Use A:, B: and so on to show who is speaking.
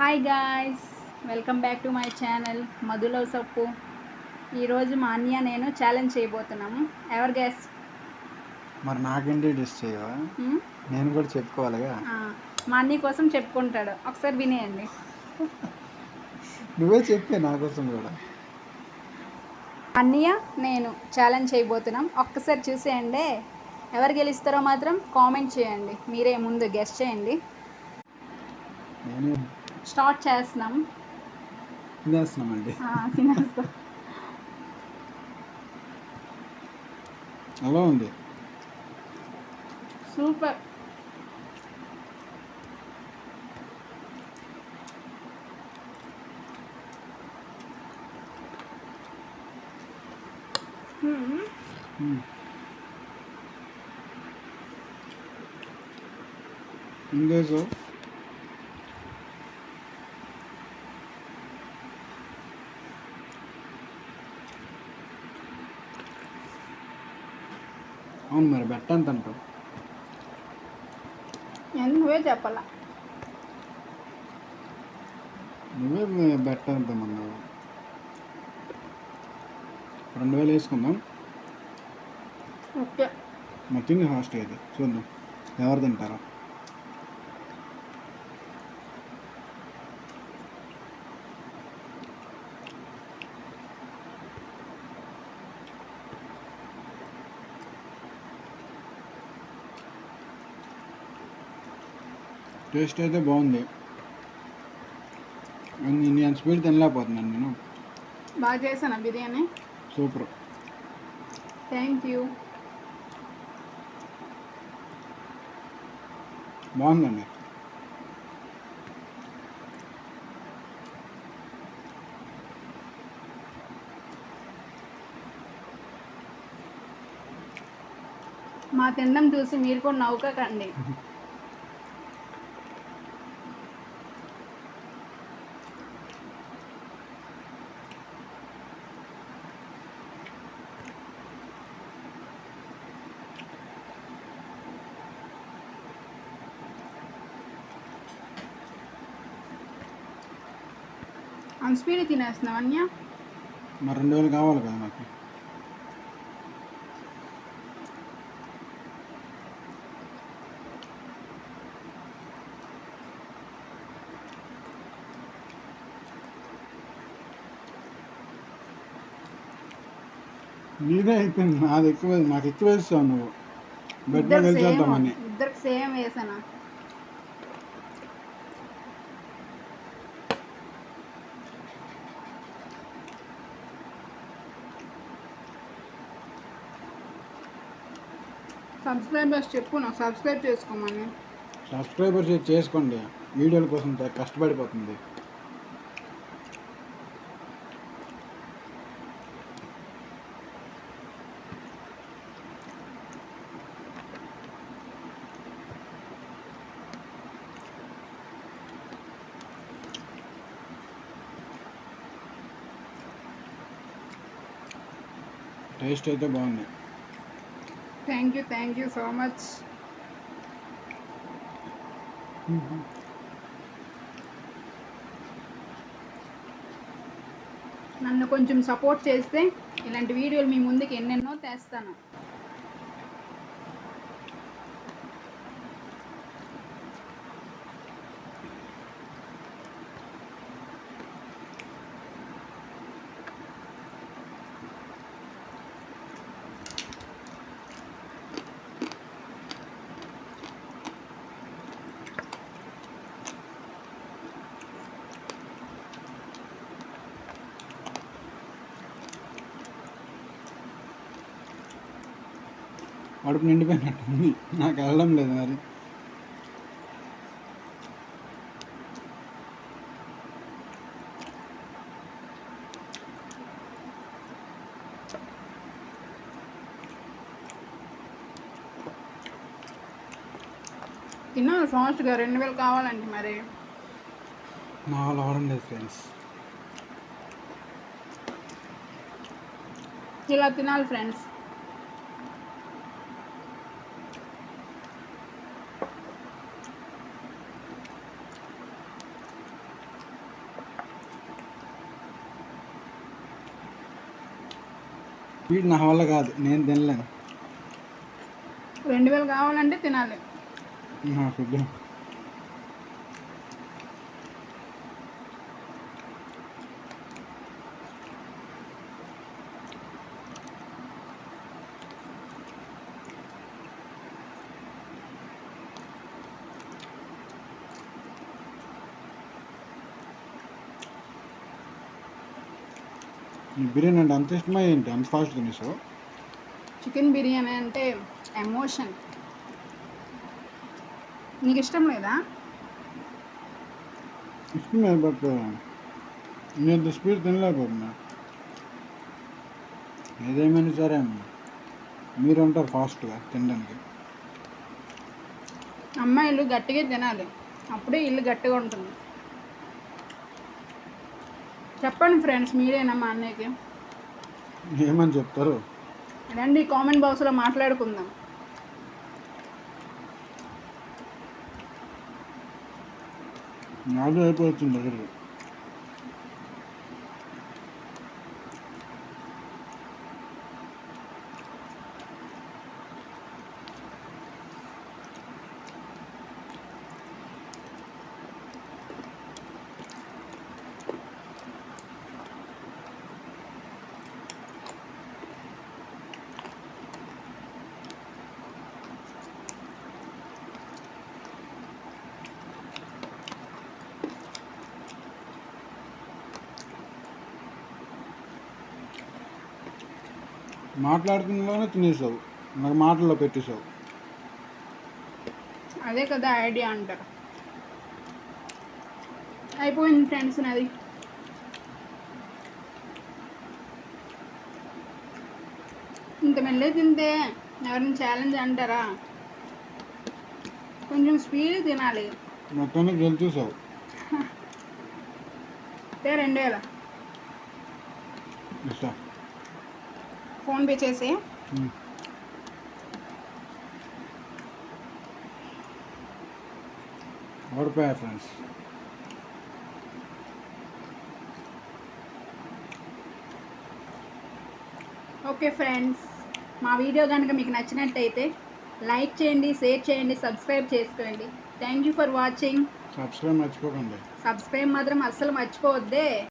A: Hi guys, welcome back to my channel మధులో సప్పు. ఈరోజు మా అన్నయ్య నేను ఛాలెంజ్ చేయబోతున్నాము. ఎవరు గెస్?
B: మరి నాకేంటి డిస్ చేయవా? నేను కూడా చెప్పుకోవాలిగా.
A: మా అన్నయ్య కోసం చెప్పుకుంటాడు, ఒకసారి వినేయండి.
B: నువ్వే చెప్పే నా కోసం కూడా.
A: అన్నయ్య నేను ఛాలెంజ్ చేయబోతున్నాం, ఒక్కసారి చూసేయండి. ఎవరు గెలుస్తారో మాత్రం కామెంట్ చేయండి. మీరే ముందు గెస్ చేయండి.
B: నేను
A: స్టార్ట్ చేస్తున్నాం.
B: తినేస్తున్నామండి.
A: తినేస్తాం.
B: అలా ఉంది,
A: సూపర్.
B: ఇందేశో అవును, మరి బెట్ట ఎంత అంటావు?
A: నువ్వే చెప్పాలా?
B: నువ్వే బెట్ట ఎంత మన్నావు? 2000 వేసుకుందాం.
A: ఓకే,
B: మొత్తం ఫాస్ట్ అయితే చూద్దాం ఎవరు తింటారో. టేస్ట్ అయితే బాగుంది. నేను స్పీడ్ తినలేకపోతున్నాను. నేను
A: బాగా చేశానా బిర్యానీ?
B: సూపర్.
A: Thank you.
B: బాగుందండి.
A: మా తినడం చూసి మీరు కూడా నవ్వుకోకండి. అంత స్పీడ్ తినేస్తున్నావు అన్య?
B: మరి 2000 కావాలి కదా నాకు. నీదే అయిపోయింది, నాది ఎక్కువ. నాకు ఎక్కువ వేస్తావు నువ్వు. బెడ్లో గెలిచేద్దామని.
A: ఇద్దరికి సేమ్ వేసానా? సబ్స్క్రైబర్స్ చెప్పు, నాకు సబ్స్క్రైబ్ చేసుకోమని.
B: సబ్స్క్రైబర్స్ చేసుకోండి, వీడియోల కోసం కష్టపడిపోతుంది. టేస్ట్ అయితే బాగుంది.
A: Thank you so much. నన్ను కొంచెం సపోర్ట్ చేస్తే ఇలాంటి వీడియోలు మీ ముందుకు ఎన్నెన్నో తెస్తాను.
B: కడుపు నిండిపోయినట్టుంది, నాకు వెళ్ళడం లేదు మరి.
A: తిన్నాను ఫాస్ట్గా. 2000 కావాలండి మరి.
B: నా వాళ్ళు అవడం లేదు ఫ్రెండ్స్.
A: ఇలా తినాలి ఫ్రెండ్స్.
B: స్వీట్ నా వల్ల కాదు, నేను తినలేను.
A: 2000 కావాలంటే తినాలి.
B: నాకు నీ బిర్యానీ అంటే అంత ఇష్టమా ఏంటి? అంత ఫాస్ట్ తినేసావు?
A: చికెన్ బిర్యానీ అంటే ఎమోషన్. నీకు ఇష్టం లేదా?
B: ఇష్టమే, బట్ నేను స్పీడ్ తినలేకపోతున్నా. ఏదేమైనా సరే మీరు ఉంటారు ఫాస్ట్గా తినడానికి.
A: అమ్మాయిలు గట్టిగా తినాలి, అప్పుడే ఇల్లు గట్టిగా ఉంటుంది. చెప్పండి ఫ్రెండ్స్, మీరేనా మా అన్నయ్యకి?
B: ఏమని చెప్తారు?
A: రండి కామెంట్ బాక్స్లో మాట్లాడుకుందాం.
B: నాడు అయిపోతుంది దగ్గరికి. మాట్లాడుతున్నలోనే తినేసావు, నాకు మాటల్లో పెట్టేసావు.
A: అదే కదా ఐడియా అంటారు. అయిపోయింది ఫ్రెండ్స్ నాది. ఇంత మెల్లే తింటే ఎవరైనా ఛాలెంజ్ అంటారా? కొంచెం స్పీడ్ తినాలి.
B: మొత్తానికి గెలిచేసావు.
A: 2000
B: ఇష్టం.
A: ఫోన్పే చేసి
B: ఓడిపోయా ఫ్రెండ్స్.
A: ఓకే ఫ్రెండ్స్, మా వీడియో కనుక మీకు నచ్చినట్టయితే లైక్ చేయండి, షేర్ చేయండి, సబ్స్క్రైబ్ చేసుకోండి. Thank you for watching.
B: Subscribe మర్చిపోకండి.
A: సబ్స్క్రైబ్ మాత్రం అస్సలు మర్చిపోవద్దే.